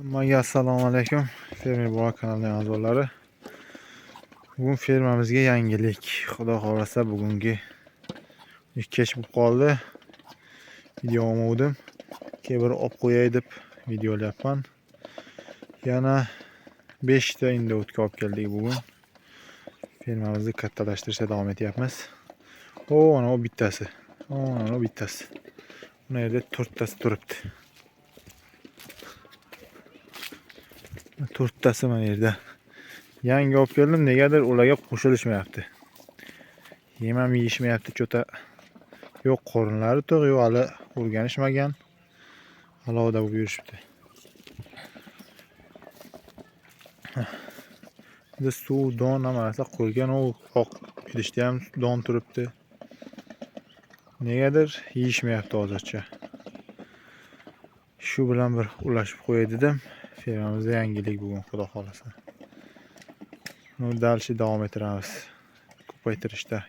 Hammaga assalomu alaykum. Fermer bola kanalining a'zolari. Bugun fermamizga yangilik. Xudo xolasa bugungi kech bo'lib qoldi. Video olmadim. Keyin olib qo'yay deb videolayapman. Yana 5 ta indovka olib keldik bugun. Fermamizni kattalashtirishda davom etyapmiz. Ana o bittasi. Ana o bittasi. Bu yerda 4 tasi turibdi. 4 tasi mana yerda. Yangi olib keldim, negadir ularga qo'shilishmayapti. Yem ham yeyishmayapti, cho'ta. Yo'q, qorinlari to'q, yo'q hali o'rganishmagan. Alohida bo'lib yurishibdi. Bizda suv, don ham narsa qo'ygan, u oq idishda ham don turibdi. Negadir yeyishmayapti hozircha. Shu bilan bir ulashib qo'yay dedim. Fermamizda yangilik bugun, xudo xolasa. Dalshi davom ettiramiz ko'paytirishda.